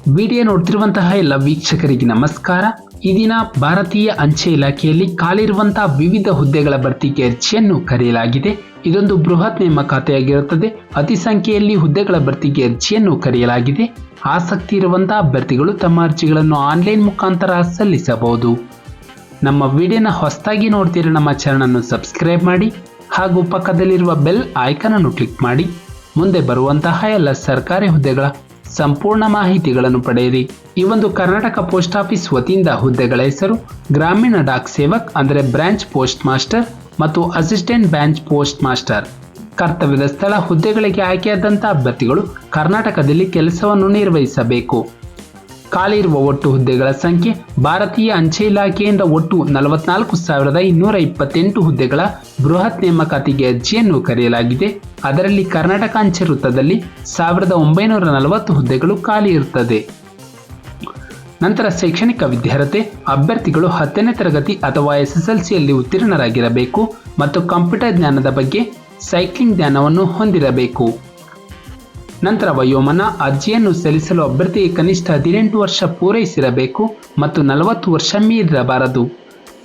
Video ನೋಡ್ತಿರುವಂತಹ ಎಲ್ಲ ವೀಕ್ಷಕರಿಗೆ ನಮಸ್ಕಾರ. ಈ ದಿನ ಭಾರತೀಯ ಅಂಚೆ ಇಲಾಖೆಯಲ್ಲಿ ಖಾಲಿರುವಂತಹ ವಿವಿಧ ಹುದ್ದೆಗಳ ಭರ್ತಿಗೆ ಅರ್ಜಿಯನ್ನು ಕರೆಯಲಾಗಿದೆ. ಇದೊಂದು ಬೃಹತ್ ನೇಮಕಾತಿಯಾಗಿರುತ್ತದೆ. ಅತಿ ಸಂಖ್ಯೆಯಲ್ಲಿ ಹುದ್ದೆಗಳ ಭರ್ತಿಗೆ ಅರ್ಜಿಯನ್ನು ಕರೆಯಲಾಗಿದೆ. ಆಸಕ್ತಿ ಇರುವಂತಹ ಅಭ್ಯರ್ಥಿಗಳು ತಮ್ಮ ಅರ್ಜಿಗಳನ್ನು ಆನ್ಲೈನ್ ಮುಖಾಂತರ ಸಲ್ಲಿಸಬಹುದು. ನಮ್ಮ ವಿಡಿಯೋನ ಹೊಸದಾಗಿ ನೋಡ್ತಿರೋ ನಮ್ಮ ಚಾನಲ್ ಅನ್ನು ಸಬ್ಸ್ಕ್ರೈಬ್ ಮಾಡಿ ಹಾಗೂ ಪಕ್ಕದಲ್ಲಿರುವ ಬೆಲ್ ಐಕಾನ್ ಅನ್ನು ಕ್ಲಿಕ್ ಮಾಡಿ ಮುಂದೆ ಬರುವಂತಹ ಎಲ್ಲ ಸರ್ಕಾರಿ ಹುದ್ದೆಗಳ ಸಂಪೂರ್ಣ ಮಾಹಿತಿಗಳನ್ನು ಪಡೆಯಿರಿ. ಈ ಒಂದು ಕರ್ನಾಟಕ ಪೋಸ್ಟ್ ಆಫೀಸ್ ವತಿಯಿಂದ ಹುದ್ದೆಗಳ ಹೆಸರು ಗ್ರಾಮೀಣ ಡಾಕ್ ಸೇವಕ್ ಅಂದರೆ ಬ್ರಾಂಚ್ ಪೋಸ್ಟ್ ಮಾಸ್ಟರ್ ಮತ್ತು ಅಸಿಸ್ಟೆಂಟ್ ಬ್ರಾಂಚ್ ಪೋಸ್ಟ್ ಮಾಸ್ಟರ್. ಕರ್ತವ್ಯದ ಸ್ಥಳ ಹುದ್ದೆಗಳಿಗೆ ಆಯ್ಕೆಯಾದಂತಹ ಅಭ್ಯರ್ಥಿಗಳು ಕರ್ನಾಟಕದಲ್ಲಿ ಕೆಲಸವನ್ನು ನಿರ್ವಹಿಸಬೇಕು. ಖಾಲಿ ಇರುವ ಒಟ್ಟು ಹುದ್ದೆಗಳ ಸಂಖ್ಯೆ ಭಾರತೀಯ ಅಂಚೆ ಇಲಾಖೆಯಿಂದ ಒಟ್ಟು 44,228 ಹುದ್ದೆಗಳ ಬೃಹತ್ ನೇಮಕಾತಿಗೆ ಅರ್ಜಿಯನ್ನು ಕರೆಯಲಾಗಿದೆ. ಅದರಲ್ಲಿ ಕರ್ನಾಟಕ ಅಂಚೆ ವೃತ್ತದಲ್ಲಿ 1,940 ಹುದ್ದೆಗಳು ಖಾಲಿ ಇರುತ್ತದೆ. ನಂತರ ಶೈಕ್ಷಣಿಕ ವಿದ್ಯಾರ್ಹತೆ ಅಭ್ಯರ್ಥಿಗಳು 10ನೇ ತರಗತಿ ಅಥವಾ SSLCಯಲ್ಲಿ ಉತ್ತೀರ್ಣರಾಗಿರಬೇಕು ಮತ್ತು ಕಂಪ್ಯೂಟರ್ ಜ್ಞಾನದ ಬಗ್ಗೆ ಸೈಕ್ಲಿಂಗ್ ಜ್ಞಾನವನ್ನು ಹೊಂದಿರಬೇಕು. ನಂತರ ವಯೋಮಾನ ಅರ್ಜಿಯನ್ನು ಸಲ್ಲಿಸಲು ಅಭ್ಯರ್ಥಿಗೆ ಕನಿಷ್ಠ 18 ವರ್ಷ ಪೂರೈಸಿರಬೇಕು ಮತ್ತು 40 ವರ್ಷ ಮೀರಿರಬಾರದು.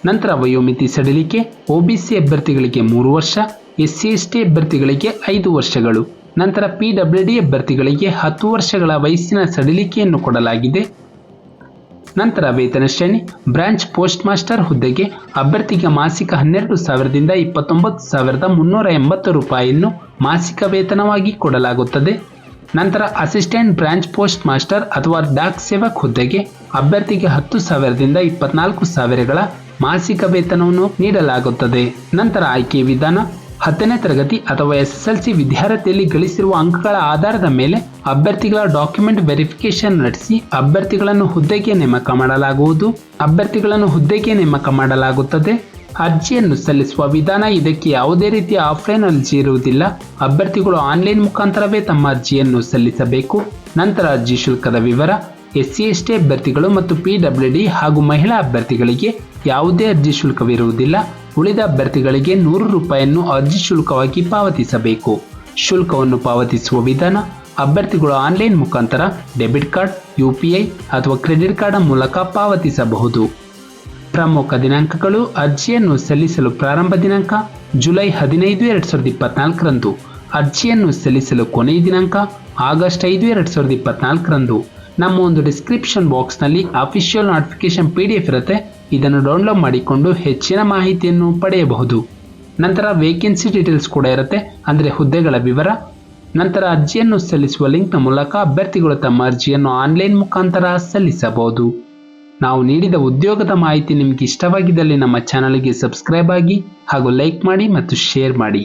ನಂತರ ವಯೋಮಿತಿ ಸಡಿಲಿಕೆ OBC ಅಭ್ಯರ್ಥಿಗಳಿಗೆ 3 ವರ್ಷ, SC/ST ಅಭ್ಯರ್ಥಿಗಳಿಗೆ 5 ವರ್ಷಗಳು. ನಂತರ PWD ಅಭ್ಯರ್ಥಿಗಳಿಗೆ 10 ವರ್ಷಗಳ ವಯಸ್ಸಿನ ಸಡಿಲಿಕೆಯನ್ನು ಕೊಡಲಾಗಿದೆ. ನಂತರ ವೇತನ ಶ್ರೇಣಿ ಬ್ರಾಂಚ್ ಪೋಸ್ಟ್ ಮಾಸ್ಟರ್ ಹುದ್ದೆಗೆ ಅಭ್ಯರ್ಥಿಗೆ ಮಾಸಿಕ 12,000ದಿಂದ 29,380 ರೂಪಾಯಿಯನ್ನು ಮಾಸಿಕ ವೇತನವಾಗಿ ಕೊಡಲಾಗುತ್ತದೆ. ನಂತರ ಅಸಿಸ್ಟೆಂಟ್ ಬ್ರಾಂಚ್ ಪೋಸ್ಟ್ ಮಾಸ್ಟರ್ ಅಥವಾ ಡಾಕ್ ಸೇವಕ್ ಹುದ್ದೆಗೆ ಅಭ್ಯರ್ಥಿಗೆ 10,000ದಿಂದ 24,000ಗಳ ಮಾಸಿಕ ವೇತನವನ್ನು ನೀಡಲಾಗುತ್ತದೆ. ನಂತರ ಆಯ್ಕೆ ವಿಧಾನ 10ನೇ ತರಗತಿ ಅಥವಾ SSLC ವಿದ್ಯಾರ್ಥಿಯಲ್ಲಿ ಗಳಿಸಿರುವ ಅಂಕಗಳ ಆಧಾರದ ಮೇಲೆ ಅಭ್ಯರ್ಥಿಗಳ ಡಾಕ್ಯುಮೆಂಟ್ ವೆರಿಫಿಕೇಶನ್ ನಡೆಸಿ ಅಭ್ಯರ್ಥಿಗಳನ್ನು ಹುದ್ದೆಗೆ ನೇಮಕ ಮಾಡಲಾಗುತ್ತದೆ. ಅರ್ಜಿಯನ್ನು ಸಲ್ಲಿಸುವ ವಿಧಾನ ಇದಕ್ಕೆ ಯಾವುದೇ ರೀತಿಯ ಆಫ್ಲೈನ್ ಅರ್ಜಿ ಇರುವುದಿಲ್ಲ. ಅಭ್ಯರ್ಥಿಗಳು ಆನ್ಲೈನ್ ಮುಖಾಂತರವೇ ತಮ್ಮ ಅರ್ಜಿಯನ್ನು ಸಲ್ಲಿಸಬೇಕು. ನಂತರ ಅರ್ಜಿ ಶುಲ್ಕದ ವಿವರ SC/ST ಅಭ್ಯರ್ಥಿಗಳು ಮತ್ತು PWD ಹಾಗೂ ಮಹಿಳಾ ಅಭ್ಯರ್ಥಿಗಳಿಗೆ ಯಾವುದೇ ಅರ್ಜಿ ಶುಲ್ಕವಿರುವುದಿಲ್ಲ. ಉಳಿದ ಅಭ್ಯರ್ಥಿಗಳಿಗೆ 100 ರೂಪಾಯಿಯನ್ನು ಅರ್ಜಿ ಶುಲ್ಕವಾಗಿ ಪಾವತಿಸಬೇಕು. ಶುಲ್ಕವನ್ನು ಪಾವತಿಸುವ ವಿಧಾನ ಅಭ್ಯರ್ಥಿಗಳು ಆನ್ಲೈನ್ ಮುಖಾಂತರ ಡೆಬಿಟ್ ಕಾರ್ಡ್, UPI ಅಥವಾ ಕ್ರೆಡಿಟ್ ಕಾರ್ಡ್ ಮೂಲಕ ಪಾವತಿಸಬಹುದು. ಪ್ರಮುಖ ದಿನಾಂಕಗಳು ಅರ್ಜಿಯನ್ನು ಸಲ್ಲಿಸಲು ಪ್ರಾರಂಭ ದಿನಾಂಕ ಜುಲೈ 15, 2024ರಂದು. ಅರ್ಜಿಯನ್ನು ಸಲ್ಲಿಸಲು ಕೊನೆಯ ದಿನಾಂಕ ಆಗಸ್ಟ್ 5, 2024ರಂದು. ನಮ್ಮ ಒಂದು ಡಿಸ್ಕ್ರಿಪ್ಷನ್ ಬಾಕ್ಸ್ನಲ್ಲಿ ಅಫಿಷಿಯಲ್ ನೋಟಿಫಿಕೇಶನ್ PDF ಇರುತ್ತೆ. ಇದನ್ನು ಡೌನ್ಲೋಡ್ ಮಾಡಿಕೊಂಡು ಹೆಚ್ಚಿನ ಮಾಹಿತಿಯನ್ನು ಪಡೆಯಬಹುದು. ನಂತರ ವೇಕೆನ್ಸಿ ಡೀಟೇಲ್ಸ್ ಕೂಡ ಇರುತ್ತೆ, ಅಂದರೆ ಹುದ್ದೆಗಳ ವಿವರ. ನಂತರ ಅರ್ಜಿಯನ್ನು ಸಲ್ಲಿಸುವ ಲಿಂಕ್ನ ಮೂಲಕ ಅಭ್ಯರ್ಥಿಗಳು ತಮ್ಮ ಅರ್ಜಿಯನ್ನು ಆನ್ಲೈನ್ ಮುಖಾಂತರ ಸಲ್ಲಿಸಬಹುದು. ನಾವು ನೀಡಿದ ಉದ್ಯೋಗದ ಮಾಹಿತಿ ನಿಮಗೆ ಇಷ್ಟವಾಗಿದ್ದಲ್ಲಿ ನಮ್ಮ ಚಾನಲ್ಗೆ ಸಬ್ಸ್ಕ್ರೈಬ್ ಆಗಿ ಹಾಗೂ ಲೈಕ್ ಮಾಡಿ ಮತ್ತು ಶೇರ್ ಮಾಡಿ.